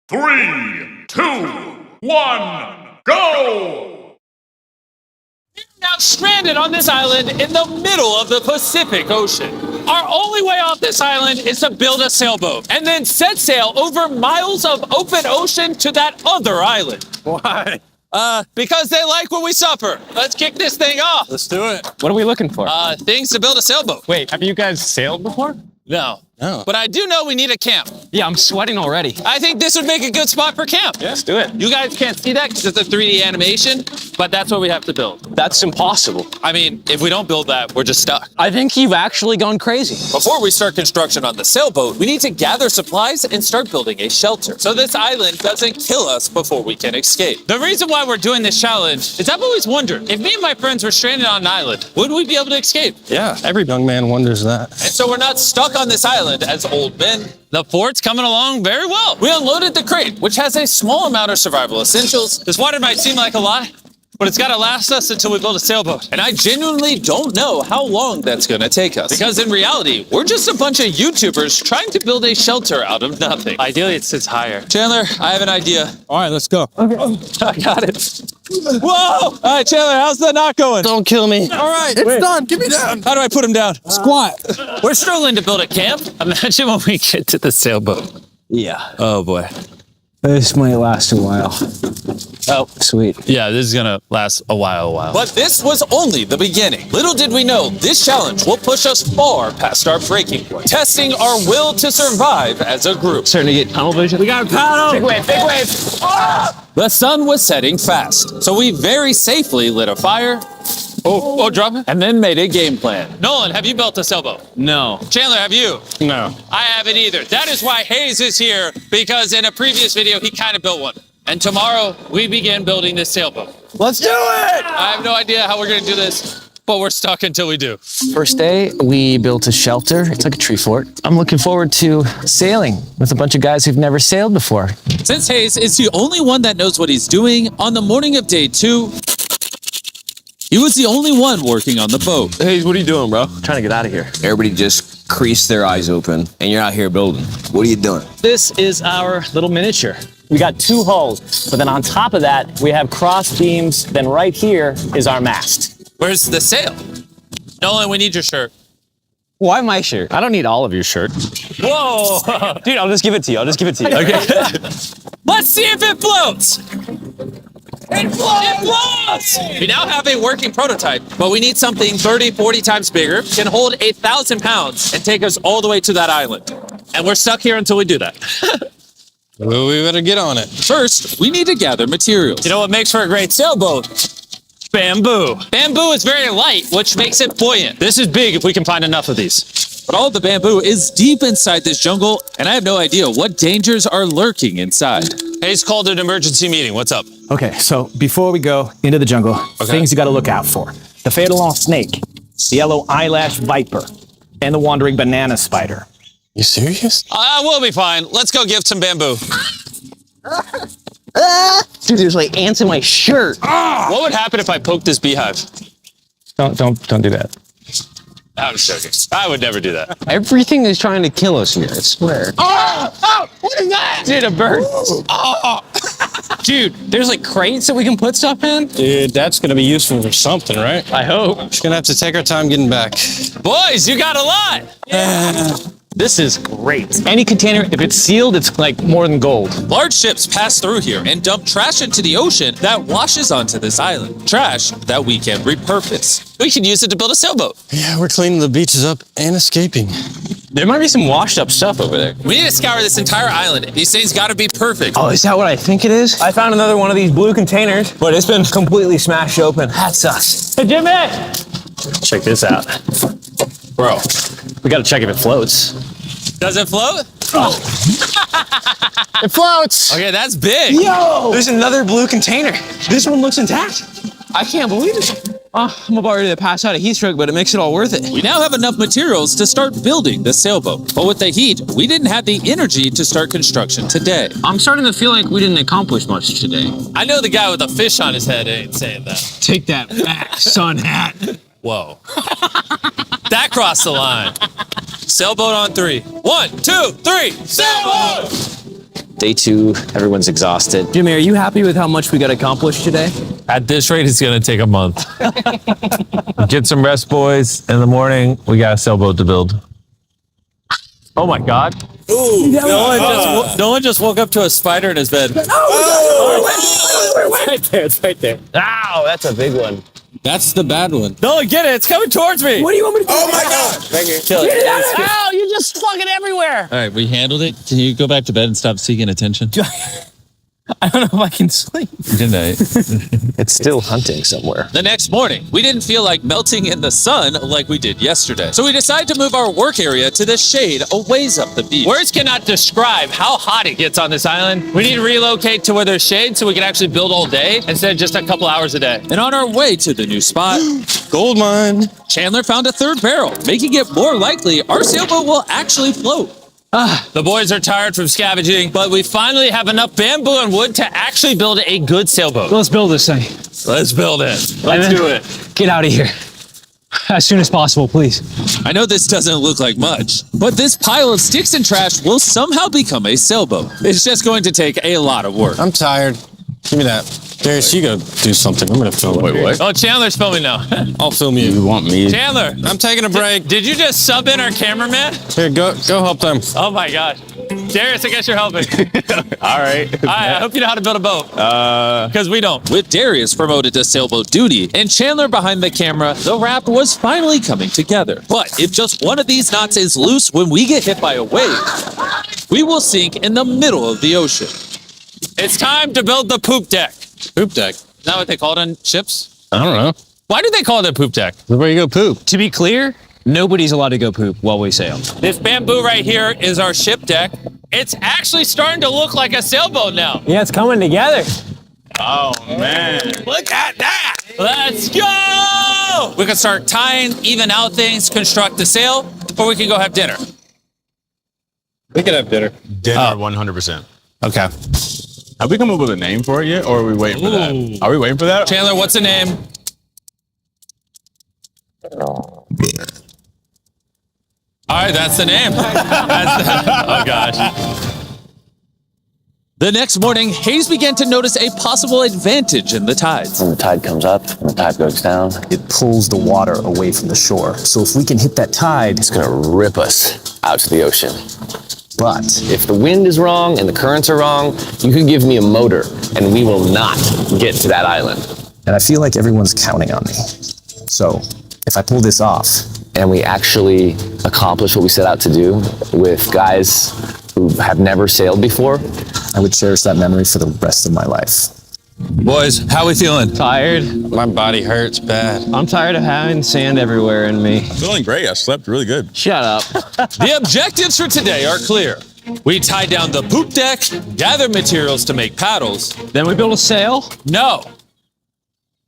3, 2, 1, go! We're now stranded on this island in the middle of the Pacific Ocean. Our only way off this island is to build a sailboat and then set sail over miles of open ocean to that other island. Why? Because they like when we suffer. Let's kick this thing off. Let's do it. What are we looking for? Things to build a sailboat. Wait, have you guys sailed before? No. No. But I do know we need a camp. Yeah, I'm sweating already. I think this would make a good spot for camp. Let's do it. You guys can't see that because it's a 3D animation, but that's what we have to build. That's impossible. I mean, if we don't build that, we're just stuck. I think you've actually gone crazy. Before we start construction on the sailboat, we need to gather supplies and start building a shelter so this island doesn't kill us before we can escape. The reason why we're doing this challenge is I've always wondered, if me and my friends were stranded on an island, would we be able to escape? Yeah, every young man wonders that. And so we're not stuck on this island as old men. The fort's coming along very well. We unloaded the crate, which has a small amount of survival essentials. This water might seem like a lot, but it's gotta last us until we build a sailboat. And I genuinely don't know how long that's gonna take us. Because in reality, we're just a bunch of YouTubers trying to build a shelter out of nothing. Ideally, it sits higher. Chandler, I have an idea. All right, let's go. I got it. Whoa! All right, Chandler, how's the knot going? Don't kill me. All right, it's done. Get me down. How do I put him down? Squat. We're struggling to build a camp. Imagine when we get to the sailboat. Yeah, Oh boy. this might last a while. Oh. Sweet. Yeah, this is gonna last a while. But this was only the beginning. Little did we know, this challenge will push us far past our breaking point, testing our will to survive as a group. Starting to get tunnel vision. We got a paddle! Big wave, big wave. The sun was setting fast, so we very safely lit a fire. Oh, drop it. And then made a game plan. Nolan, have you built a sailboat? No. Chandler, have you? No. I haven't either. That is why Hayes is here, because in a previous video, he kind of built one. And tomorrow, we begin building this sailboat. Let's do it. I have no idea how we're gonna do this, but we're stuck until we do. First day, we built a shelter. It's like a tree fort. I'm looking forward to sailing with a bunch of guys who've never sailed before. Since Hayes is the only one that knows what he's doing, on the morning of day 2, he was the only one working on the boat. Hey, what are you doing, bro? Trying to get out of here. Everybody just creased their eyes open and you're out here building. What are you doing? This is our little miniature. We got 2 hulls, but then on top of that, we have cross beams. Then right here is our mast. Where's the sail? Nolan, we need your shirt. Why my shirt? I don't need all of your shirt. Whoa! Dude, I'll just give it to you. Okay. Let's see if it floats! It floats! We now have a working prototype, but we need something 30, 40 times bigger, can hold 1,000 pounds, and take us all the way to that island. And we're stuck here until we do that. Well, we better get on it. First, we need to gather materials. You know what makes for a great sailboat? Bamboo. Bamboo is very light, which makes it buoyant. This is big if we can find enough of these. But all the bamboo is deep inside this jungle, and I have no idea what dangers are lurking inside. Hayes called an emergency meeting. What's up? Okay, so before we go into the jungle, things you gotta look out for. The fatal long snake, the yellow eyelash viper, and the wandering banana spider. You serious? We'll be fine. Let's go give some bamboo. Dude, there's like ants in my shirt. What would happen if I poked this beehive? Don't do that. I'm just joking. I would never do that. Everything is trying to kill us here, I swear. What is that? Dude, a bird. Dude, there's like crates that we can put stuff in. Dude, that's gonna be useful for something, right? I hope. Just gonna have to take our time getting back. Boys, you got a lot. This is great. Any container, if it's sealed, it's like more than gold. Large ships pass through here and dump trash into the ocean that washes onto this island. Trash that we can repurpose. We can use it to build a sailboat. Yeah, we're cleaning the beaches up and escaping. There might be some washed up stuff over there. We need to scour this entire island. These things gotta be perfect. Oh, is that what I think it is? I found another one of these blue containers, but it's been completely smashed open. That sucks. Hey, Jimmy! Check this out. Bro, We gotta check if it floats. does it float? It floats! Okay, that's big. Yo! There's another blue container. This one looks intact. I can't believe it. I'm about ready to pass out a heat stroke, but it makes it all worth it. We now have enough materials to start building the sailboat. But with the heat, we didn't have the energy to start construction today. I'm starting to feel like we didn't accomplish much today. I know the guy with a fish on his head ain't saying that. Take that back, sun hat. Whoa. That crossed the line. Sailboat on 3. 1, 2, 3, sailboat! Day 2, everyone's exhausted. Jimmy, are you happy with how much we got accomplished today? At this rate, it's going to take a month. Get some rest, boys. In the morning, we got a sailboat to build. Oh my God. Ooh, no one just woke up to a spider in his bed. Right there, it's right there. Ow, that's a big one. That's the bad one. No, get it. It's coming towards me. What do you want me to do? Oh my God! Kill it. Ow, you're just fucking everywhere. All right, we handled it. Can you go back to bed and stop seeking attention? I don't know if I can sleep. Good night. It's still hunting somewhere. The next morning, we didn't feel like melting in the sun like we did yesterday. So we decided to move our work area to the shade a ways up the beach. Words cannot describe how hot it gets on this island. We need to relocate to where there's shade so we can actually build all day instead of just a couple hours a day. And on our way to the new spot, Gold mine. Chandler found a third barrel, making it more likely our sailboat will actually float. The boys are tired from scavenging, but we finally have enough bamboo and wood to actually build a good sailboat. Let's build this thing. Let's build it. Let's do it. Get out of here. As soon as possible, please. I know this doesn't look like much, but this pile of sticks and trash will somehow become a sailboat. It's just going to take a lot of work. I'm tired. Give me that. Darius, you go do something. I'm gonna film. Wait, what? Oh, Chandler's filming now. I'll film you. You want me? Chandler, I'm taking a break. did you just sub in our cameraman? Here, go help them. Oh my God. Darius, I guess you're helping. All right. I hope you know how to build a boat. Because we don't. With Darius promoted to sailboat duty and Chandler behind the camera, the raft was finally coming together. But if just one of these knots is loose when we get hit by a wave, we will sink in the middle of the ocean. It's time to build the poop deck. Poop deck. Is that what they call it on ships? I don't know. Why do they call it a poop deck? Where you go poop? To be clear, nobody's allowed to go poop while we sail. This bamboo right here is our ship deck. It's actually starting to look like a sailboat now. Yeah, it's coming together. Look at that! Let's go! We can start tying, even out things, construct the sail, or we can go have dinner. We could have dinner. Dinner, 100%. Okay. Have we come up with a name for it yet, or are we waiting for that? Are we waiting for that? Chandler, what's the name? All right, that's the name. Oh gosh. The next morning, Hayes began to notice a possible advantage in the tides. When the tide comes up and the tide goes down, it pulls the water away from the shore. So if we can hit that tide, it's gonna rip us out to the ocean. But if the wind is wrong and the currents are wrong, you could give me a motor and we will not get to that island. And I feel like everyone's counting on me. So if I pull this off and we actually accomplish what we set out to do with guys who have never sailed before, I would cherish that memory for the rest of my life. Boys, how we feeling? Tired. My body hurts bad. I'm tired of having sand everywhere in me. Feeling great. I slept really good. Shut up. The objectives for today are clear. We tie down the poop deck, gather materials to make paddles. Then we build a sail. No.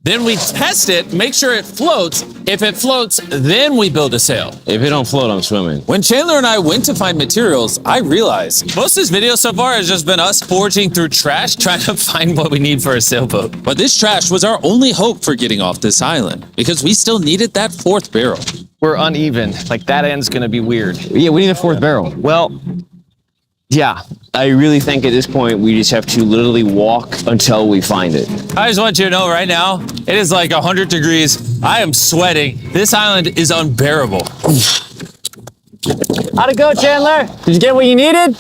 Then we test it, make sure it floats. If it floats, then we build a sail. If it don't float, I'm swimming. When Chandler and I went to find materials, I realized most of this video so far has just been us foraging through trash, trying to find what we need for a sailboat. But this trash was our only hope for getting off this island, because we still needed that fourth barrel. We're uneven. Like that end's gonna be weird. Yeah, we need a fourth barrel. Well, yeah, I really think at this point we just have to literally walk until we find it. I just want you to know right now, it is like 100 degrees. I am sweating. This island is unbearable. How'd it go, Chandler? Did you get what you needed?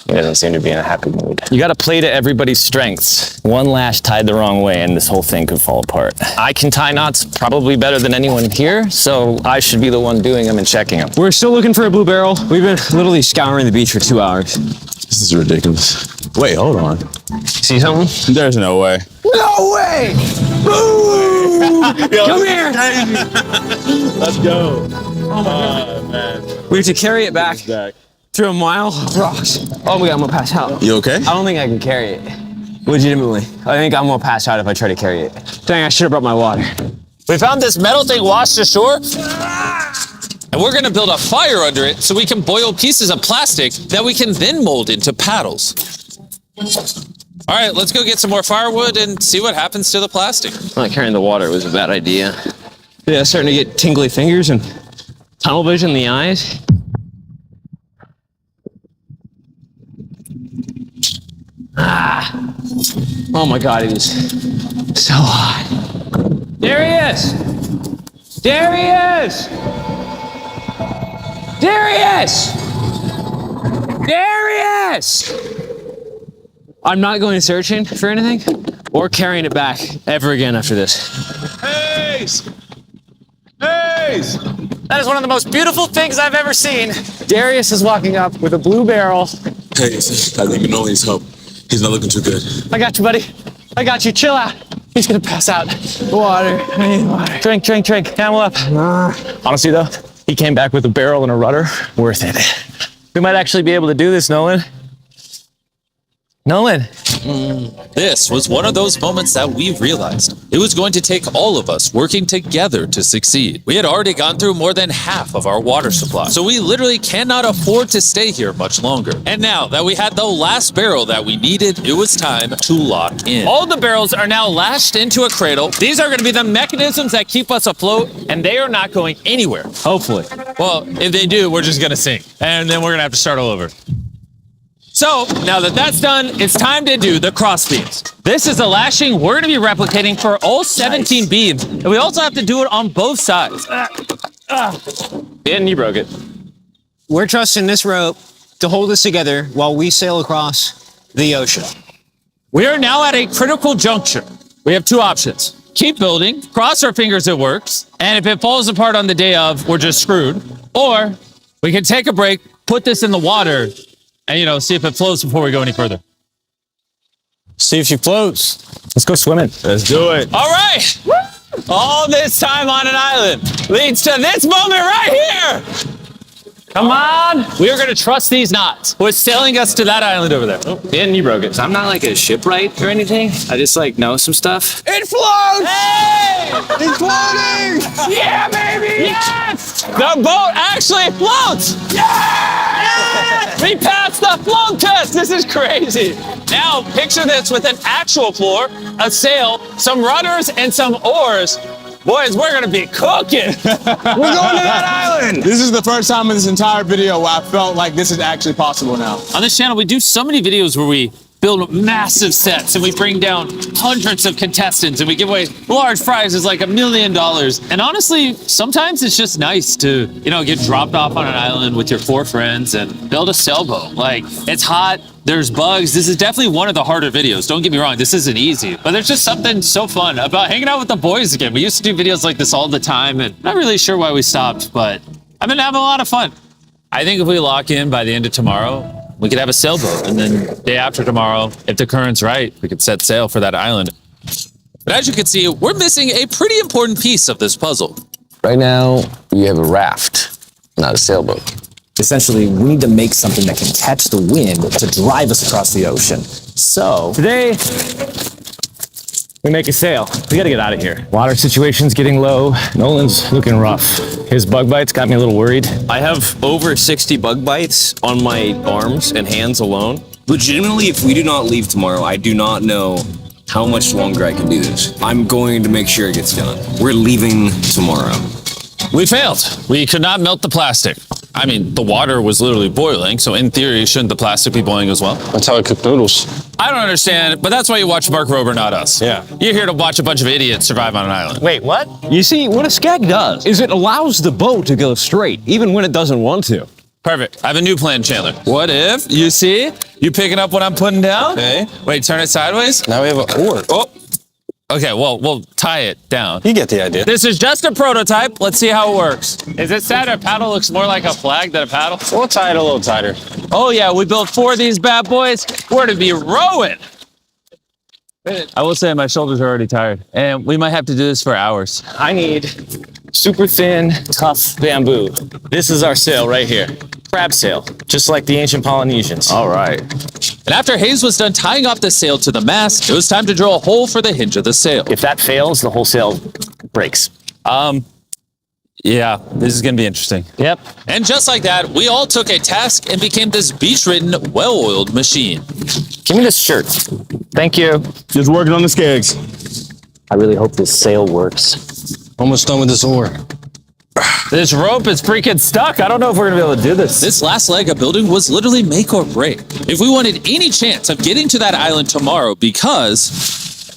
He doesn't seem to be in a happy mood. You gotta play to everybody's strengths. One lash tied the wrong way and this whole thing could fall apart. I can tie knots probably better than anyone here, so I should be the one doing them and checking them. We're still looking for a blue barrel. We've been literally scouring the beach for 2 hours. This is ridiculous. Wait, hold on. See something? There's no way. No way! Come here! Let's go. Oh, man. We have to carry it back Back. through a mile of rocks. Oh my God, I'm gonna pass out. You okay? I don't think I can carry it. Legitimately. I think I'm gonna pass out if I try to carry it. Dang, I should have brought my water. We found this metal thing washed ashore, and we're gonna build a fire under it so we can boil pieces of plastic that we can then mold into paddles. All right, let's go get some more firewood and see what happens to the plastic. Not carrying the water was a bad idea. Yeah, starting to get tingly fingers and tunnel vision in the eyes. Oh my God, it is so hot. Darius! Darius! Darius! Darius! I'm not going searching for anything or carrying it back ever again after this. Hayes! Hayes! That is one of the most beautiful things I've ever seen. Darius is walking up with a blue barrel. Hayes, I think we know he needs help. He's not looking too good. I got you, buddy. I got you. Chill out. He's gonna pass out. Water. I need water. Drink. Camel up. Honestly, though, he came back with a barrel and a rudder. Worth it. We might actually be able to do this, Nolan. Nolan. This was one of those moments that we realized it was going to take all of us working together to succeed. We had already gone through more than half of our water supply, so we literally cannot afford to stay here much longer. And now that we had the last barrel that we needed, it was time to lock in. All the barrels are now lashed into a cradle. These are going to be the mechanisms that keep us afloat, and they are not going anywhere. Hopefully. Well, if they do, we're just going to sink, and then we're going to have to start all over. So, now that that's done, it's time to do the cross beams. This is the lashing we're gonna be replicating for all 17 beams, and we also have to do it on both sides. And you broke it. We're trusting this rope to hold us together while we sail across the ocean. We are now at a critical juncture. We have two options. Keep building, cross our fingers it works, and if it falls apart on the day of, we're just screwed. Or we can take a break, put this in the water, and, see if it floats before we go any further. See if she floats. Let's go swimming. Let's do it. All right. All this time on an island leads to this moment right here. Come on. We are going to trust these knots. Who's sailing us to that island over there? And you broke it. I'm not like a shipwright or anything. I just know some stuff. It floats! Hey! It's floating! Yeah, baby! Yes! The boat actually floats! Yes! We passed the float test! This is crazy! Now, picture this with an actual floor, a sail, some rudders, and some oars. Boys, we're gonna be cooking! We're going to that island! This is the first time in this entire video where I felt like this is actually possible now. On this channel, we do so many videos where we build massive sets and we bring down hundreds of contestants and we give away large prizes like $1 million. And honestly, sometimes it's just nice to, get dropped off on an island with your 4 friends and build a sailboat. Like, it's hot, there's bugs. This is definitely one of the harder videos. Don't get me wrong, this isn't easy, but there's just something so fun about hanging out with the boys again. We used to do videos like this all the time and not really sure why we stopped, but I've been having a lot of fun. I think if we lock in by the end of tomorrow, we could have a sailboat, and then day after tomorrow, if the current's right, we could set sail for that island. But as you can see, we're missing a pretty important piece of this puzzle. Right now, we have a raft, not a sailboat. Essentially, we need to make something that can catch the wind to drive us across the ocean. So, today, we make a sail. We gotta get out of here. Water situation's getting low. Nolan's looking rough. His bug bites got me a little worried. I have over 60 bug bites on my arms and hands alone. Legitimately, if we do not leave tomorrow, I do not know how much longer I can do this. I'm going to make sure it gets done. We're leaving tomorrow. We failed. We could not melt the plastic. I mean, the water was literally boiling, so in theory, shouldn't the plastic be boiling as well? That's how I cook noodles. I don't understand, but that's why you watch Mark Rober, not us. Yeah. You're here to watch a bunch of idiots survive on an island. Wait, what? You see, what a skag does is it allows the boat to go straight, even when it doesn't want to. Perfect. I have a new plan, Chandler. What if, you picking up what I'm putting down? Okay. Wait, turn it sideways? Now we have an oar. Oh. Okay, well, we'll tie it down. You get the idea. This is just a prototype. Let's see how it works. Is it sad our paddle looks more like a flag than a paddle? We'll tie it a little tighter. Oh yeah, we built 4 of these bad boys. We're to be rowing. I will say my shoulders are already tired, and we might have to do this for hours. I need super thin, tough bamboo. This is our sail right here. Crab sail, just like the ancient Polynesians. All right. And after Hayes was done tying off the sail to the mast, it was time to drill a hole for the hinge of the sail. If that fails, the whole sail breaks. Yeah, this is gonna be interesting. Yep. And just like that, we all took a task and became this beach-ridden, well-oiled machine. Give me this shirt. Thank you. Just working on the skegs. I really hope this sail works. Almost done with this oar. This rope is freaking stuck. I don't know if we're gonna be able to do this. This last leg of building was literally make or break. If we wanted any chance of getting to that island tomorrow, because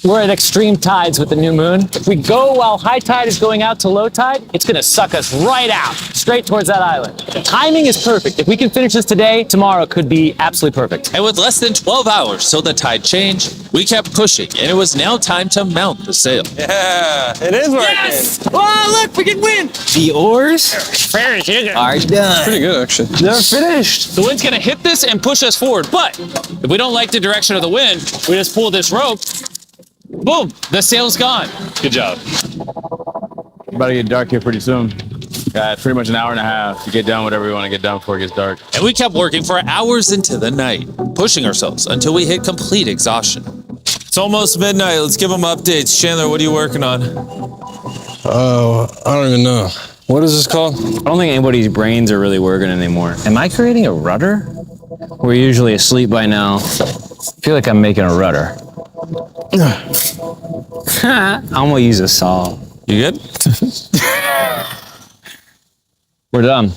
We're at extreme tides with the new moon. If we go while high tide is going out to low tide, it's gonna suck us right out, straight towards that island. The timing is perfect. If we can finish this today, tomorrow could be absolutely perfect. and with less than 12 hours till the tide changed, we kept pushing, and it was now time to mount the sail. Yeah, it is working. Yes! Oh, look, we can win! The oars are done. Pretty good, actually. They're finished. The wind's gonna hit this and push us forward, but if we don't like the direction of the wind, we just pull this rope, boom, the sail's gone. Good job. About to get dark here pretty soon. Got pretty much an hour and a half to get done whatever we want to get done before it gets dark. And we kept working for hours into the night, pushing ourselves until we hit complete exhaustion. It's almost midnight. Let's give them updates. Chandler, what are you working on? Oh, I don't even know. What is this called? I don't think anybody's brains are really working anymore. Am I creating a rudder? We're usually asleep by now. I feel like I'm making a rudder. I'm gonna use a saw. You good? We're done.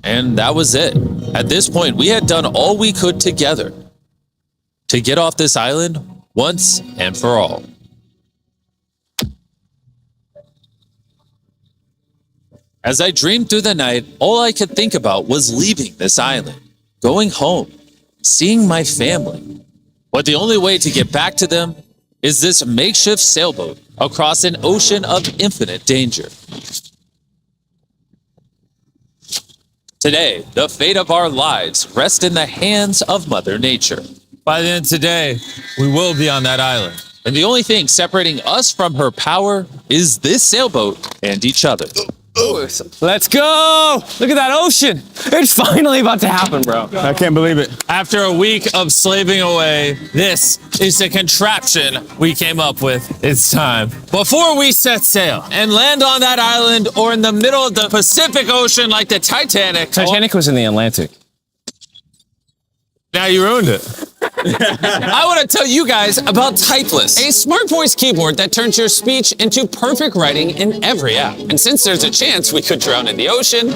And that was it. At this point, we had done all we could together to get off this island once and for all. As I dreamed through the night, all I could think about was leaving this island, going home, seeing my family. But the only way to get back to them is this makeshift sailboat across an ocean of infinite danger. Today, the fate of our lives rests in the hands of Mother Nature. By the end of today, we will be on that island. And the only thing separating us from her power is this sailboat and each other. Let's go! Look at that ocean! It's finally about to happen, bro. I can't believe it. After a week of slaving away, this is the contraption we came up with. It's time. Before we set sail and land on that island or in the middle of the Pacific Ocean like the Titanic. Titanic was in the Atlantic. Now you ruined it. I want to tell you guys about Typeless, a smart voice keyboard that turns your speech into perfect writing in every app. And since there's a chance we could drown in the ocean,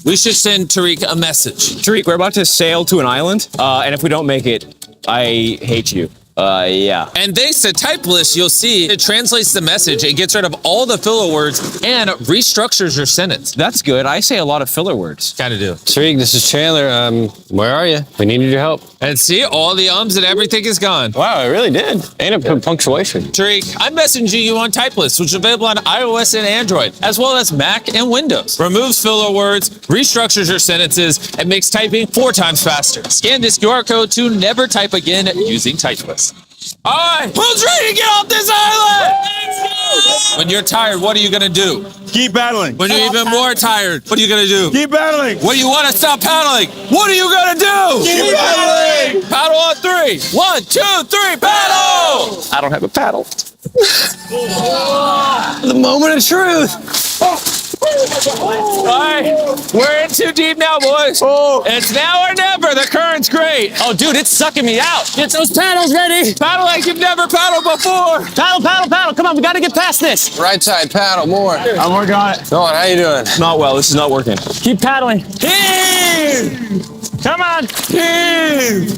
we should send Tariq a message. Tariq, we're about to sail to an island, and if we don't make it, I hate you. Yeah. And thanks to Typeless, you'll see it translates the message, it gets rid of all the filler words, and restructures your sentence. That's good. I say a lot of filler words. Kind of do. Tariq, this is Chandler. Where are you? We needed your help. And see, all the ums and everything is gone. Wow, it really did. And a punctuation. Tariq, I'm messaging you on Typeless, which is available on iOS and Android, as well as Mac and Windows. Removes filler words, restructures your sentences, and makes typing 4 times faster. Scan this QR code to never type again using Typeless. All right, who's ready to get off this island? When you're tired, what are you gonna do? Keep battling. When you're even more tired, what are you gonna do? Keep battling. When you want to stop paddling, what are you gonna do? Keep battling. Paddle on 3. 1, 2, 3, paddle! I don't have a paddle. The moment of truth! All right, we're in too deep now, boys. It's now or never. The current's great. Oh, dude, it's sucking me out. Get those paddles ready. Paddle like you've never paddled before. Paddle, paddle, paddle. Come on, we gotta get past this. Right side, paddle more. I'm working on it. Nolan, how you doing? Not well. This is not working. Keep paddling. Come on.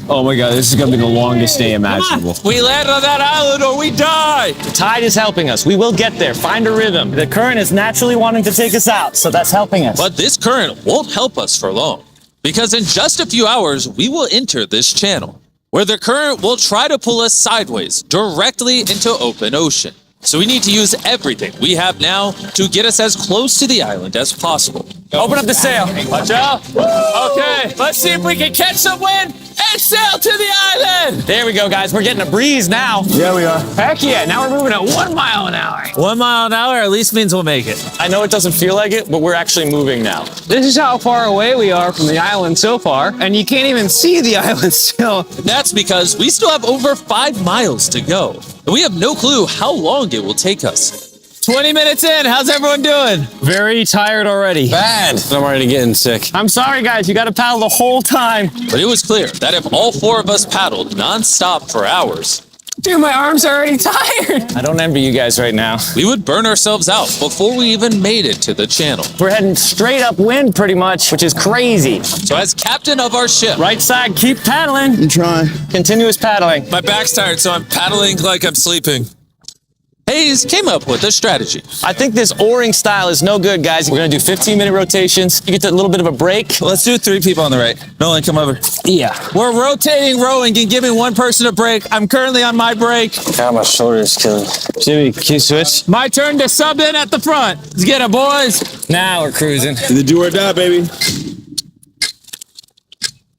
Oh my god, this is gonna be the longest day imaginable. We land on that island or we die. The tide is helping us. We will get there. Find a rhythm. The current is naturally wanting to take us out, so that's helping us. But this current won't help us for long, because in just a few hours, we will enter this channel, where the current will try to pull us sideways directly into open ocean. So we need to use everything we have now to get us as close to the island as possible. Open up the sail. Watch out. Okay, let's see if we can catch some wind and sail to the island. There we go, guys. We're getting a breeze now. Yeah, we are. Heck yeah. Now we're moving at 1 mile an hour. 1 mile an hour at least means we'll make it. I know it doesn't feel like it, but we're actually moving now. This is how far away we are from the island so far, and you can't even see the island still. That's because we still have over 5 miles to go. And we have no clue how long it will take us. 20 minutes in, how's everyone doing? Very tired already. Bad. I'm already getting sick. I'm sorry, guys. You got to paddle the whole time. But it was clear that if all 4 of us paddled nonstop for hours, Dude, my arms are already tired. I don't envy you guys right now. We would burn ourselves out before we even made it to the channel. We're heading straight upwind pretty much, which is crazy. So as captain of our ship, Right side, keep paddling. I'm trying. Continuous paddling. my back's tired, so I'm paddling like I'm sleeping. Hayes came up with a strategy. I think this oaring style is no good, guys. We're gonna do 15-minute rotations. You get a little bit of a break. Let's do 3 people on the right. Nolan, come over. Yeah. We're rotating rowing and giving one person a break. I'm currently on my break. God, my shoulder's killing. Jimmy, can you switch? My turn to sub in at the front. Let's get it, boys. Now we're cruising. The do or die, baby.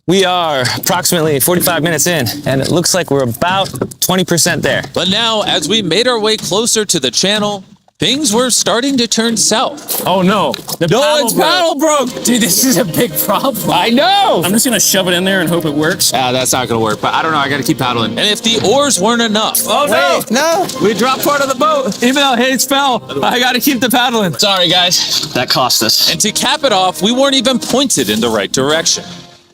We are approximately 45 minutes in, and it looks like we're about 20% there. But now, as we made our way closer to the channel, things were starting to turn south. Oh no. The Paddle broke. Dude, this is a big problem. I know. I'm just gonna shove it in there and hope it works. That's not gonna work, but I don't know. I gotta keep paddling. And if the oars weren't enough, Oh no! we dropped part of the boat. Even though Hayes fell, I gotta keep the paddling. Sorry, guys. That cost us. And to cap it off, we weren't even pointed in the right direction.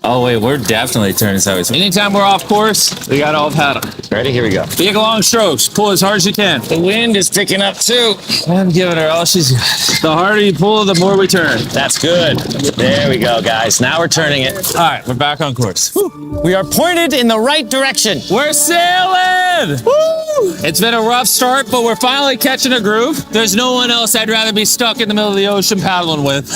Oh wait, we're definitely turning sideways. Anytime we're off course, we gotta all paddle. Ready? Here we go. Big long strokes. Pull as hard as you can. The wind is picking up too. I'm giving her all she's got. The harder you pull, the more we turn. That's good. There we go, guys. Now we're turning it. All right, we're back on course. We are pointed in the right direction. We're sailing! It's been a rough start, but we're finally catching a groove. There's no one else I'd rather be stuck in the middle of the ocean paddling with.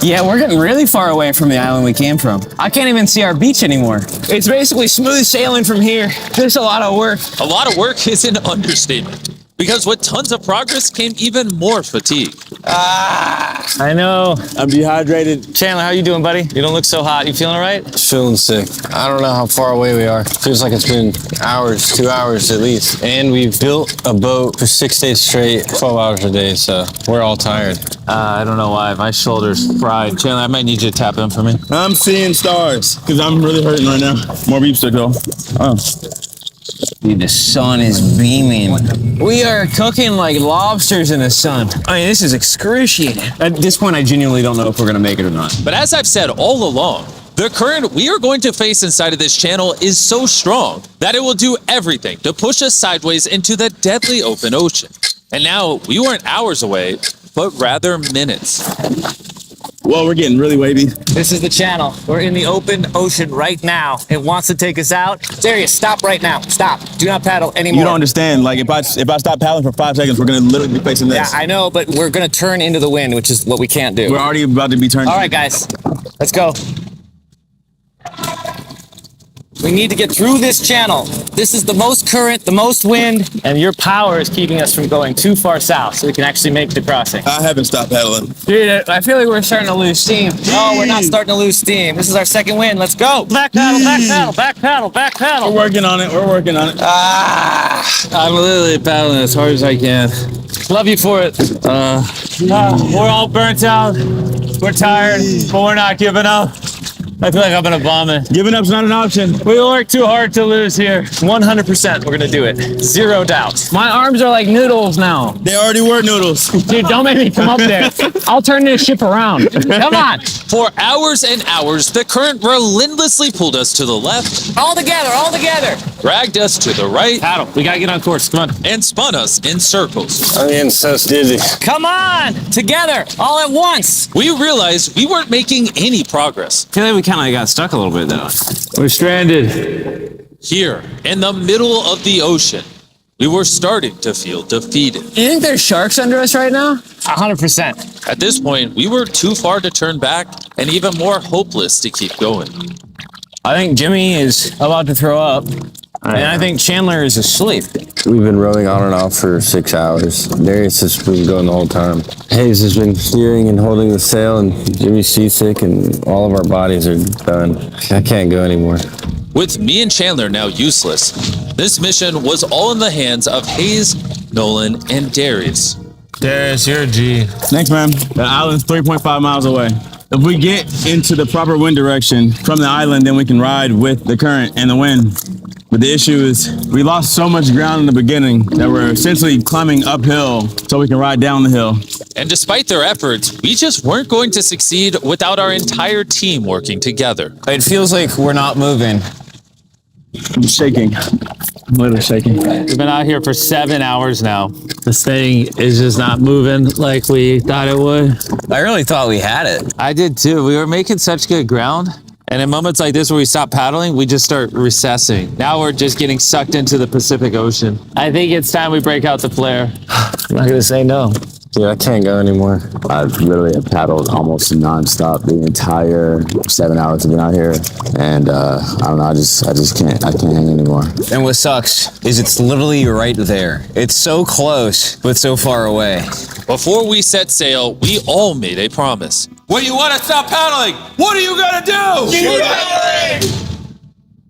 Yeah, we're getting really far away from the island we came from. I can't even see our beach anymore. It's basically smooth sailing from here. There's a lot of work. A lot of work is an understatement. Because with tons of progress came even more fatigue. I know. I'm dehydrated. Chandler, how you doing, buddy? You don't look so hot. You feeling all right? Feeling sick. I don't know how far away we are. Feels like it's been hours, 2 hours at least. And we've built a boat for 6 days straight, 12 hours a day, so we're all tired. I don't know why. My shoulder's fried. Chandler, I might need you to tap in for me. I'm seeing stars because I'm really hurting right now. More beeps to go. Oh. Dude, the sun is beaming. We are cooking like lobsters in the sun. I mean, this is excruciating. At this point, I genuinely don't know if we're gonna make it or not. But as I've said all along, the current we are going to face inside of this channel is so strong that it will do everything to push us sideways into the deadly open ocean. And now we weren't hours away, but rather minutes. Well, we're getting really wavy. This is the channel. We're in the open ocean right now. It wants to take us out. Darius, stop right now. Stop. Do not paddle anymore. You don't understand. Like if I stop paddling for 5 seconds, we're gonna literally be facing Yeah, this. I know, but we're gonna turn into the wind, which is what we can't do. We're already about to be turned. All right, guys, let's go. We need to get through this channel. This is the most current, the most wind, and your power is keeping us from going too far south so we can actually make the crossing. I haven't stopped paddling. Dude, I feel like we're starting to lose steam. No, we're not starting to lose steam. This is our second wind. Let's go. Back paddle, back paddle, back paddle, back paddle. We're working on it. We're working on it. I'm literally paddling as hard as I can. Love you for it. We're all burnt out. We're tired, but we're not giving up. I feel like I'm gonna vomit. Giving up's not an option. We work too hard to lose here. 100% we're gonna do it. Zero doubt. My arms are like noodles now. They already were noodles. Dude, don't make me come up there. I'll turn this ship around. Come on. For hours and hours, the current relentlessly pulled us to the left, All together, all together. dragged us to the right, Paddle. We gotta get on course. Come on. and spun us in circles. I'm getting so dizzy. Come on, together, all at once. We realized we weren't making any progress. I feel like we kind of got stuck a little bit though. We're stranded. Here, in the middle of the ocean, we were starting to feel defeated. You think there's sharks under us right now? 100%. At this point, we were too far to turn back and even more hopeless to keep going. I think Jimmy is about to throw up. And I think Chandler is asleep. We've been rowing on and off for 6 hours. Darius has been going the whole time. Hayes has been steering and holding the sail, and Jimmy's seasick, and all of our bodies are done. I can't go anymore. With me and Chandler now useless, this mission was all in the hands of Hayes, Nolan, and Darius. Darius, you're a G. Thanks, man. The island's 3.5 miles away. If we get into the proper wind direction from the island, then we can ride with the current and the wind. But the issue is we lost so much ground in the beginning that we're essentially climbing uphill so we can ride down the hill. And despite their efforts, we just weren't going to succeed without our entire team working together. It feels like we're not moving. I'm shaking. I'm a little shaky. We've been out here for 7 hours now. This thing is just not moving like we thought it would. I really thought we had it. I did too. We were making such good ground. And in moments like this where we stop paddling, we just start recessing. Now we're just getting sucked into the Pacific Ocean. I think it's time we break out the flare. I'm not gonna say no. Dude, I can't go anymore. I've literally paddled almost nonstop the entire 7 hours I've been out here, and I don't know. I just can't. I can't hang anymore. And what sucks is it's literally right there. It's so close, but so far away. Before we set sail, we all made a promise. When you want to stop paddling, what are you gonna do? Keep paddling!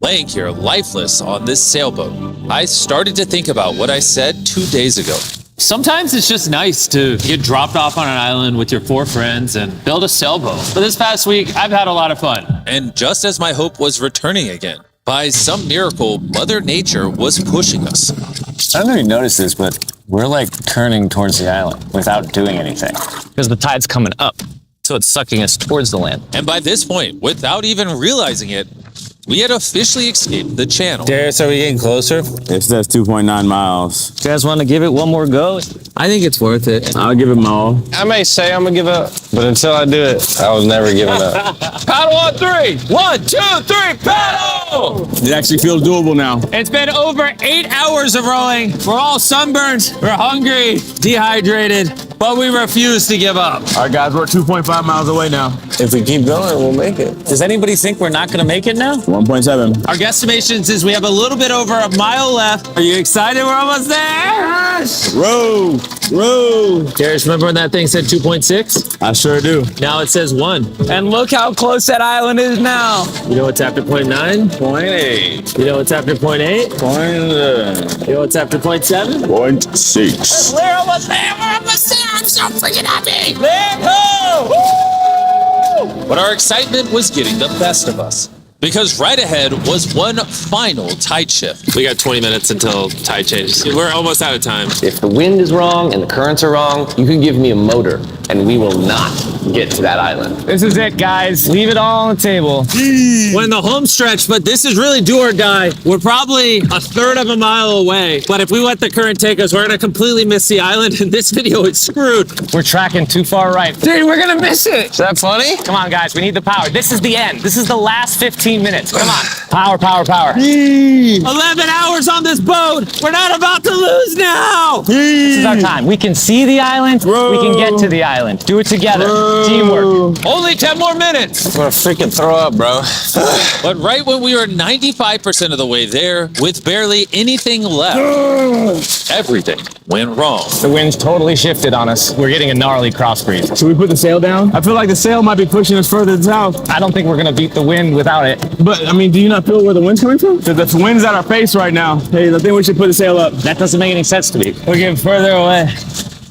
Laying here lifeless on this sailboat, I started to think about what I said 2 days ago. Sometimes it's just nice to get dropped off on an island with your 4 friends and build a sailboat. But this past week, I've had a lot of fun. And just as my hope was returning again, by some miracle, Mother Nature was pushing us. I don't know if you noticed this, but we're like turning towards the island without doing anything. Because the tide's coming up, so it's sucking us towards the land. And by this point, without even realizing it, we had officially escaped the channel. Darius, are we getting closer? It says 2.9 miles. You guys want to give it one more go? I think it's worth it. I'll give it my all. I may say I'm gonna give up, but until I do it, I was never giving up. Paddle on 3! 1, 2, 3, paddle! It actually feels doable now. It's been over 8 hours of rowing. We're all sunburned, we're hungry, dehydrated, but we refuse to give up. All right, guys, we're 2.5 miles away now. If we keep going, we'll make it. Does anybody think we're not gonna make it now? 1.7. Our guesstimations is we have a little bit over a mile left. Are you excited? We're almost there! Row, row. Darius, remember when that thing said 2.6? I sure do. Now it says 1. And look how close that island is now. You know what's after 0.9? 0.8. You know what's after 0.8? You know what's after 0.7? 0.6. We're almost there! We're almost there! I'm so freaking happy! Let go! But our excitement was getting the best of us. Because right ahead was one final tide shift. We got 20 minutes until tide changes. We're almost out of time. If the wind is wrong and the currents are wrong, you can give me a motor and we will not get to that island. This is it, guys. Leave it all on the table. We're in the home stretch, but this is really do or die. We're probably a third of a mile away. But if we let the current take us, we're gonna completely miss the island and this video is screwed. We're tracking too far right. Dude, we're gonna miss it. Is that funny? Come on, guys. We need the power. This is the end. This is the last 15 minutes. Come on. Power, power, power. 11 hours on this boat. We're not about to lose now. This is our time. We can see the island. We can get to the island. Do it together. Teamwork. Only 10 more minutes. I'm gonna freaking throw up, bro. But right when we were 95% of the way there, with barely anything left, everything went wrong. The wind's totally shifted on us. We're getting a gnarly cross breeze. Should we put the sail down? I feel like the sail might be pushing us further south. I don't think we're gonna beat the wind without it. But, I mean, do you not feel where the wind's coming from? Because the wind's at our face right now. Hey, I think we should put the sail up. That doesn't make any sense to me. We're getting further away.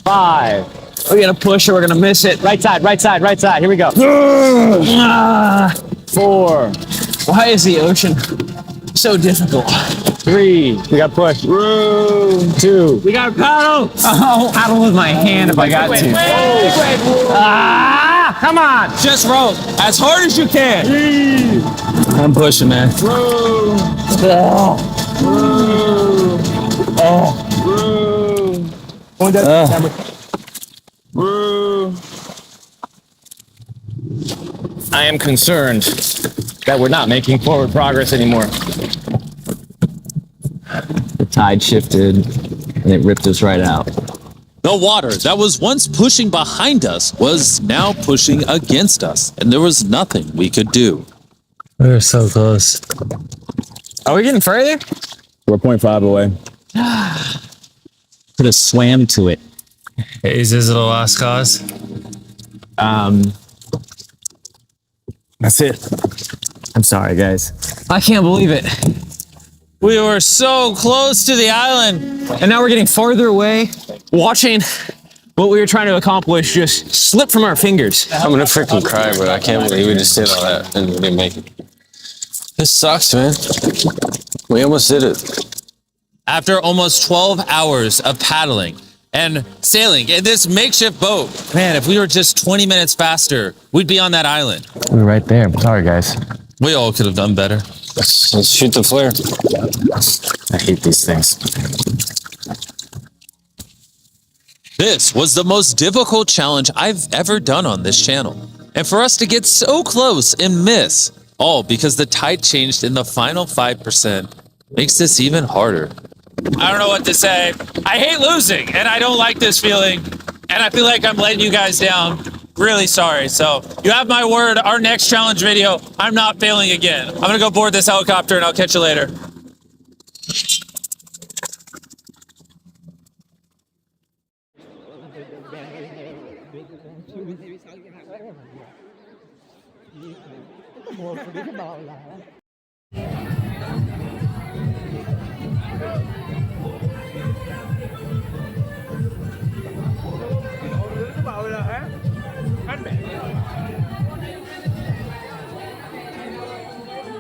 5. We're gonna push or we're gonna miss it. Right side, right side, right side. Here we go. 4. Why is the ocean so difficult? 3. We got push. 2. We got paddle. Oh, paddle with my hand if I got to. Ah, come on. Just row as hard as you can. I'm pushing, man. I am concerned that we're not making forward progress anymore. The tide shifted, and it ripped us right out. The water that was once pushing behind us was now pushing against us, and there was nothing we could do. We're so close. Are we getting further? We're 0.5 away. Could have swam to it. Is this a lost cause? That's it. I'm sorry, guys. I can't believe it. We were so close to the island. And now we're getting farther away, watching what we were trying to accomplish just slip from our fingers. I'm gonna freaking cry, bro. I can't believe we just did all that and we didn't make it. This sucks, man. We almost did it. After almost 12 hours of paddling and sailing in this makeshift boat, man, if we were just 20 minutes faster, we'd be on that island. We were right there. I'm sorry, guys. We all could have done better. Let's shoot the flare. I hate these things. This was the most difficult challenge I've ever done on this channel. And for us to get so close and miss, all because the tide changed in the final 5%, makes this even harder. I don't know what to say. I hate losing, and I don't like this feeling. And I feel like I'm letting you guys down. Really sorry. So you have my word, our next challenge video, I'm not failing again. I'm gonna go board this helicopter and I'll catch you later.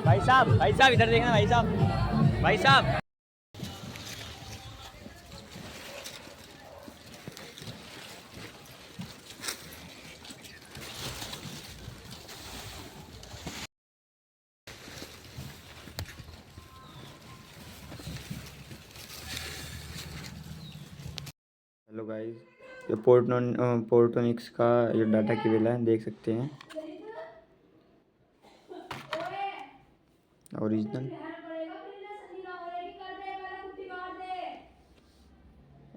भाई साहब इधर देखना भाई साहब, भाई साहब। Hello guys, ये पोर्टोनिक्स का ये डाटा केबल है, देख सकते हैं ओरिजिनल।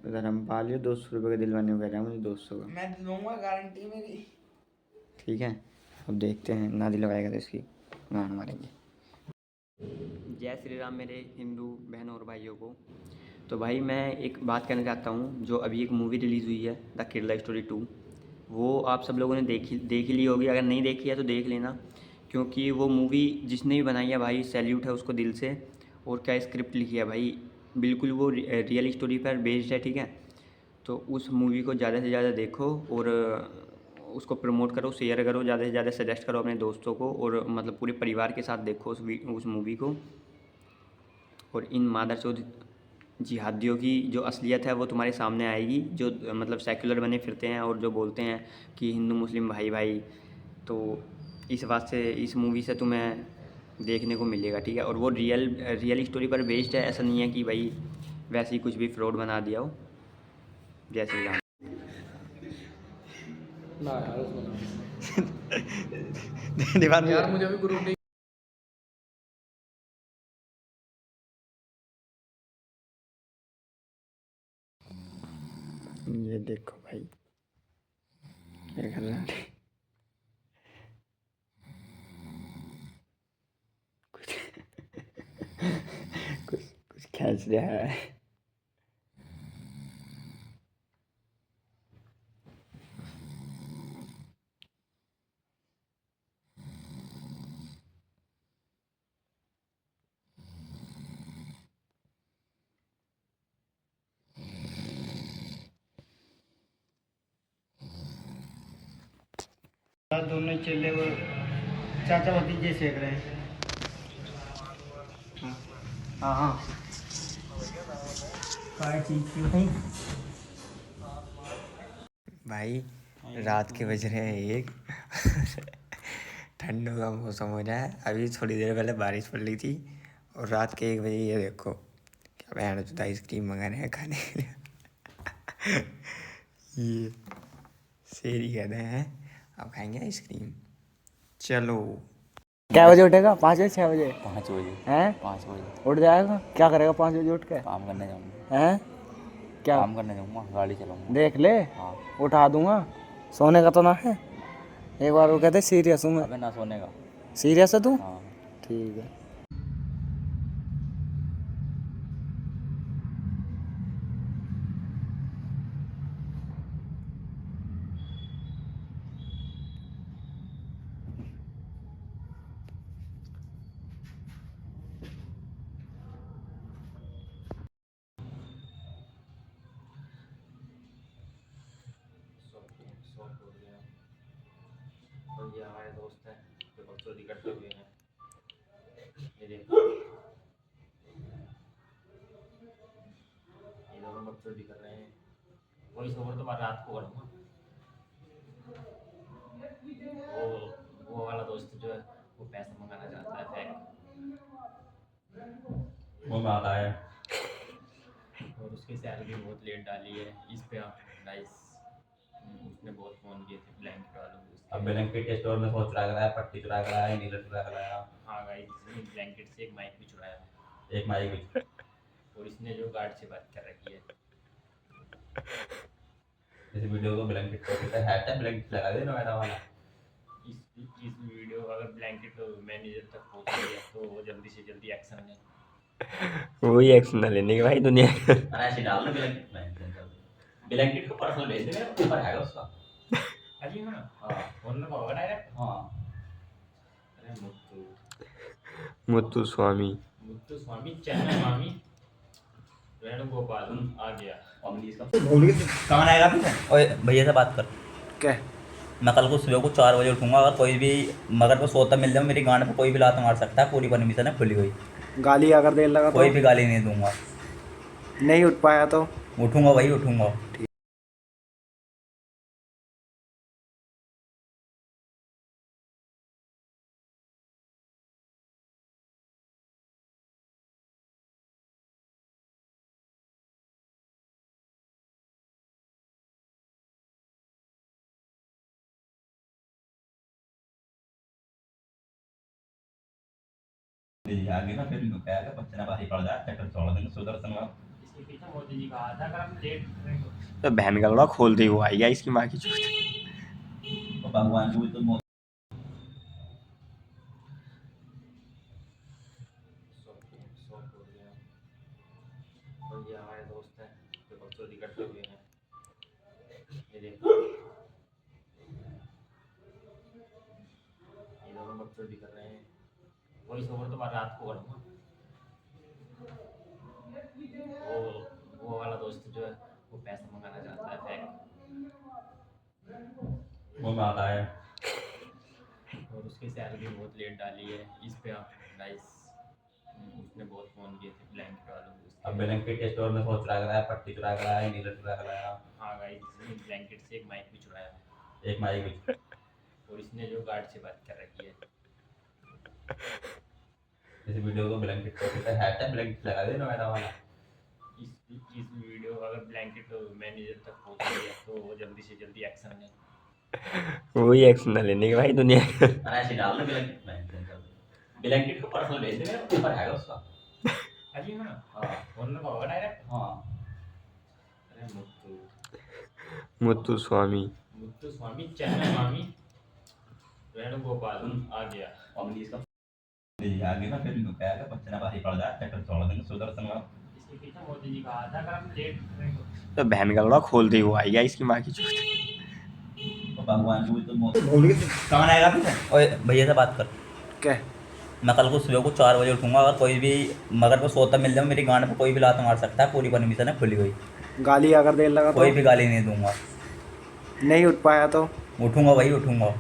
अगर हम पा लियो 200 रुपये का दिलवाने को कह रहा है मुझे, 200 का मैं दिलवाऊंगा, गारंटी मेरी। ठीक है, अब देखते हैं, ना दिलवाएगा तो इसकी गान मारेंगे। जय श्री राम मेरे हिंदू बहनों और भाइयों को। तो भाई मैं एक बात कहना चाहता हूँ, जो अभी एक मूवी रिलीज़ हुई है द केरला स्टोरी 2, वो आप सब लोगों ने देख ही ली होगी। अगर नहीं देखी है तो देख लेना, क्योंकि वो मूवी जिसने भी बनाई है भाई, सैल्यूट है उसको दिल से। और क्या स्क्रिप्ट लिखी है भाई, बिल्कुल वो रियल स्टोरी पर बेस्ड है। ठीक है, तो उस मूवी को ज़्यादा से ज़्यादा देखो और उसको प्रमोट करो, शेयर करो, ज़्यादा से ज़्यादा सजेस्ट करो अपने दोस्तों को, और मतलब पूरे परिवार के साथ देखो उस मूवी को। और इन मादरचोद जिहादियों की जो असलियत है वो तुम्हारे सामने आएगी, जो मतलब सेक्युलर बने फिरते हैं और जो बोलते हैं कि हिंदू मुस्लिम भाई भाई। तो इस बात से, इस मूवी से तुम्हें देखने को मिलेगा। ठीक है, और वो रियल स्टोरी पर बेस्ड है, ऐसा नहीं है कि भाई वैसे ही कुछ भी फ्रॉड बना दिया हो। जय श्री राम। यार मुझे भी ग्रुप नहीं। ये देखो भाई, ये कर रहा है कुछ खींच रहा है। दोनों चेले वो चाचा भतीजे सेक रहे हैं। हाँ हाँ, क्या चीज़ की भाई? रात के बज रहे हैं 1। ठंडों का मौसम हो रहा है। अभी थोड़ी देर पहले बारिश पड़ रही थी और रात के 1 बजे ये देखो क्या बहन चोद आइसक्रीम मंगा रहे हैं खाने के लिए। ये शेरी कहते हैं, अब खाएंगे आइसक्रीम। चलो, क्या बजे उठेगा? 5 बजे 6 बजे? 5 बजे। हैं? 5 बजे उठ जाएगा। क्या करेगा 5 बजे उठ के? काम करने जाऊँगा। हैं? क्या काम करने जाऊँगा? गाड़ी चलाऊँगा। देख ले। हाँ, उठा दूंगा। सोने का तो ना है? एक बार वो कहते सीरियस हूँ मैं। अबे ना सोने का। सीरियस है तू? हाँ। ठीक है। ये हमारे दोस्त हैं जो बकचोदी करते हुए हैं। ये देखो, ये दोनों बकचोदी कर रहे हैं। वही खबर तो मैं रात को करूँगा। वो वाला दोस्त जो है वो पैसा मंगाना चाहता है फेक। वो बात आया और उसकी सैलरी बहुत लेट डाली है इस पे आप गाइस। उसने बहुत फ़ोन किए थे ब्लैंकेट वालों को। अब ब्लैंकेट के स्टोर में सोच चुरा कराया, पट्टी चुरा कराया, नीला चुरा कराया। हाँ गाइस, इसने ब्लैंकेट से एक माइक भी चुराया है। एक माइक भी। और इसने जो गार्ड से बात कर रखी है। इस वीडियो को ब्लैंकेट पे हैशटैग ब्लैंकेट लगा देना मेरा वाला। इस वीडियो अगर ब्लैंकेट मैनेजर तक पहुंच गया तो वो जल्दी से जल्दी एक्शन ले। वही एक्शन ना लेने के भाई दुनिया ऐसे डाल दो ब्लैंकेट में। ब्लैंकेट को पर्सनल भेज दे, मेरा ऊपर है उसका। अजी हाँ हाँ फोन में होगा डायरेक्ट। हाँ। अरे मुत्तु स्वामी चन्ना मामी वेणुगोपाल आ गया। कौन आएगा पीछे? ओए भैया से बात कर। क्या? मैं कल को सुबह को 4 बजे उठूंगा, अगर कोई भी मगर को सोता मिल जाए मेरी गांड पे कोई भी लात मार सकता है, पूरी परमिशन है खुली हुई। गाली अगर देने लगा तो? कोई भी गाली नहीं दूंगा। नहीं उठ पाया तो? उठूंगा भाई उठूंगा। आगे ना फिर क्या है, बच्चे ना बाहर पड़ जाए, चक्कर छोड़ देंगे सुदर्शन में। इसके पीछे मोदी जी का आधा करम लेट तो बहन का लड़ा खोलते ही हुआ आएगा इसकी माँ की चूत। तो भगवान को भी तो और ये हमारे दोस्त हैं जो बकचोदी करते हुए हैं। ये देखो ये दोनों बकचोदी कर रहे हैं। वॉइस ओवर तो मैं रात को करूँगा। वो वाला दोस्त जो है वो पैसा मंगाना चाहता है फेक। वो बात आया और उसकी सैलरी बहुत लेट डाली है इस पे आप गाइस। उसने बहुत फ़ोन किए थे ब्लैंकेट वालों को। अब ब्लैंकेट के स्टोर में सोच चुरा कराया, पट्टी चुरा कराया, नीला चुरा कराया। हाँ गाइस, इसने ब्लैंकेट से एक माइक भी चुराया है। एक माइक भी। और इसने जो गार्ड से बात कर रखी है। इस वीडियो को ब्लैंकेट पे हैशटैग ब्लैंकेट लगा देना मेरा वाला। इस वीडियो अगर ब्लैंकेट मैनेजर तक पहुंच गया तो वो जल्दी से जल्दी एक्शन ले। वही एक्शन ना लेने के भाई दुनिया ऐसे डाल दो ब्लैंकेट में। ब्लैंकेट को पर्सनल भेज दे, मेरा ऊपर है उसका। अजी हाँ हाँ फोन में होगा डायरेक्ट। हाँ। अरे मुत्तु स्वामी चन्ना मामी वेणुगोपाल आ गया। और इसका आगे ना फिर क्या है, बच्चे ना बाहर पड़ जाए, चक्कर छोड़ देंगे सुदर्शन में। इसके पीछे मोदी जी का आधा करम लेट तो बहन का लड़ा खोलते ही हुआ आएगा इसकी माँ की चूत। तो भगवान को भी तो कौन आएगा पीछे? ओए भैया से बात कर। क्या? मैं कल को सुबह को 4 बजे उठूंगा, अगर कोई भी मगर को सोता मिल जाए मेरी गांड पे कोई भी लात मार सकता है, पूरी परमिशन है खुली हुई। गाली अगर देने लगा तो? कोई भी गाली नहीं दूंगा। नहीं उठ पाया तो? उठूंगा भाई उठूंगा।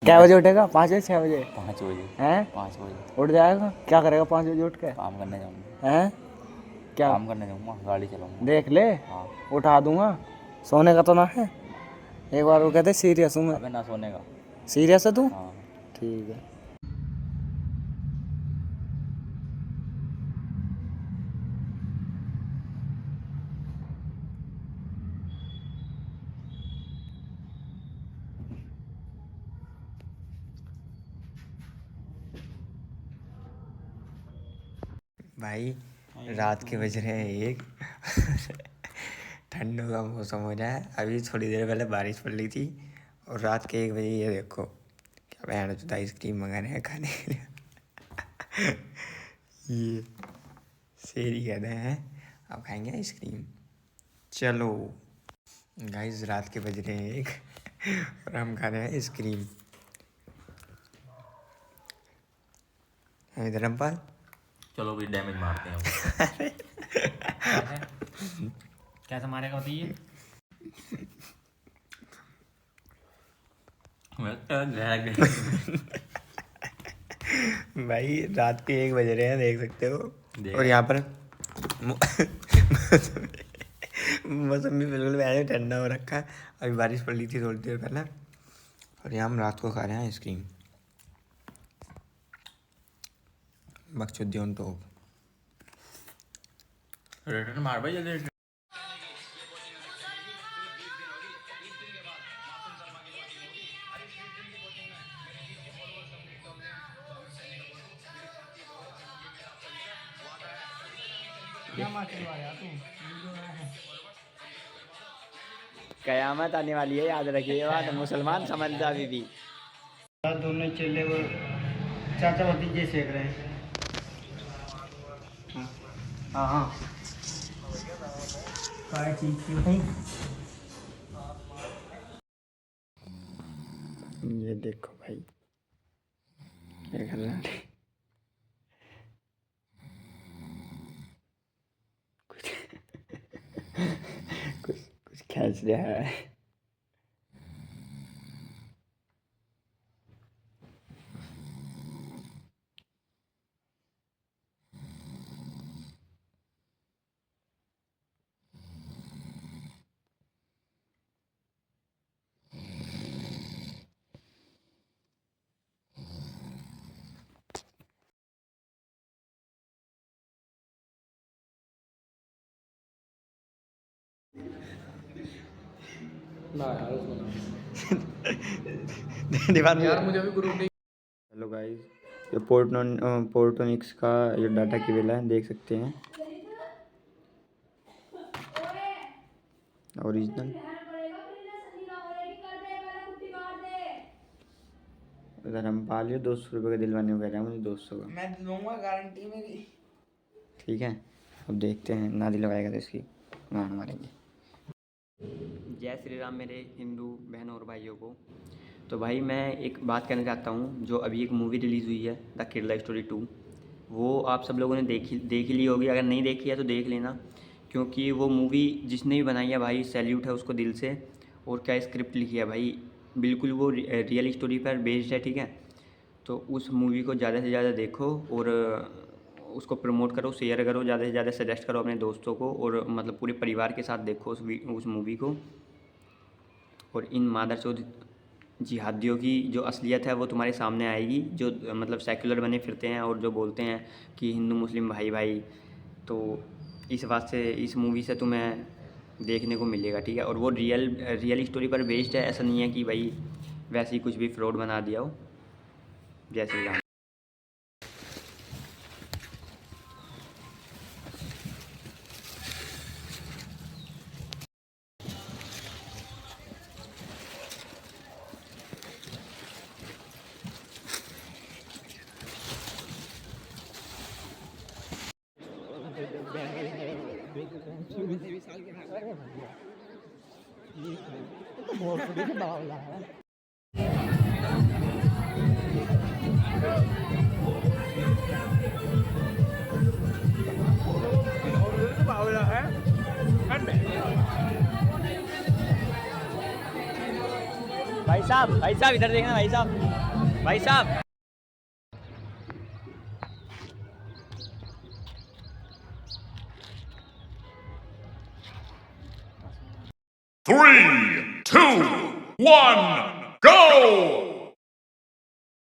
क्या बजे उठेगा? 5 बजे 6 बजे? 5 बजे। हैं? 5 बजे उठ जाएगा? क्या करेगा 5 बजे उठ के? काम करने जाऊंगा। हैं? क्या काम करने जाऊंगा, गाड़ी चलाऊंगा। देख ले। हाँ। उठा दूंगा। सोने का तो ना है? एक बार वो कहते सीरियस हूँ मैं। अबे ना सोने का। सीरियस है तू? हाँ। ठीक है। भाई रात के बज रहे हैं 1 ठंडों का मौसम हो रहा है। अभी थोड़ी देर पहले बारिश पड़ रही थी और रात के 1 बजे ये देखो क्या बहन चोद आइसक्रीम मंगा रहे हैं खाने के लिए। ये शेरी कह रहे हैं अब खाएंगे आइसक्रीम। चलो गाइस रात के बज रहे हैं 1 और हम खा रहे हैं आइसक्रीम। धर्मपाल चलो भी डैमेज मारते हैं। कैसा मारेगा बताइए। भाई रात के 1 बज रहे हैं, देख सकते हो। और यहाँ पर मौसम भी बिल्कुल वैसे ठंडा हो रखा है। अभी बारिश पड़ रही थी थोड़ी देर पहले। और यहाँ हम रात को खा रहे हैं आइसक्रीम। बकचोदी ऑन टॉप। मार भाई जल्दी। कयामत आने वाली है, याद रखिए बात। मुसलमान समझदा अभी भी। दोनों चेले वो चाचा भतीजे सेक रहे हैं। हाँ हाँ काय चीज की भाई। ये देखो भाई, ये कर रहा है। कुछ खींच रहा है। दीवार यार मुझे अभी ग्रुप नहीं। हेलो गाइस, ये पोर्टोनिक्स का ये डाटा केबल है, देख सकते हैं। ओरिजिनल। इधर हम पा लियो 200 रुपये का दिलवाने को कह रहा है मुझे, 200 का। मैं दूंगा, गारंटी मेरी। ठीक है, अब देखते हैं ना दिलवाएगा तो इसकी गान मारेंगे। जय श्री राम मेरे हिंदू बहनों और भाइयों को। तो भाई मैं एक बात कहना चाहता हूँ, जो अभी एक मूवी रिलीज़ हुई है द केरला स्टोरी 2, वो आप सब लोगों ने देख ही ली होगी। अगर नहीं देखी है तो देख लेना, क्योंकि वो मूवी जिसने भी बनाई है भाई सैल्यूट है उसको दिल से। और क्या स्क्रिप्ट लिखी है भाई, बिल्कुल वो रियल स्टोरी पर बेस्ड है। ठीक है, तो उस मूवी को ज़्यादा से ज़्यादा देखो और उसको प्रमोट करो, शेयर करो, ज़्यादा से ज़्यादा सजेस्ट करो अपने दोस्तों को, और मतलब पूरे परिवार के साथ देखो उस मूवी को। और इन मादरचोद जिहादियों की जो असलियत है वो तुम्हारे सामने आएगी, जो मतलब सेक्युलर बने फिरते हैं और जो बोलते हैं कि हिंदू मुस्लिम भाई भाई। तो इस बात से, इस मूवी से तुम्हें देखने को मिलेगा। ठीक है, और वो रियल स्टोरी पर बेस्ड है, ऐसा नहीं है कि भाई वैसे ही कुछ भी फ्रॉड बना दिया हो। जय श्री राम। भाई साहब इधर देखना भाई साहब, भाई साहब। Three, 2, 1, go!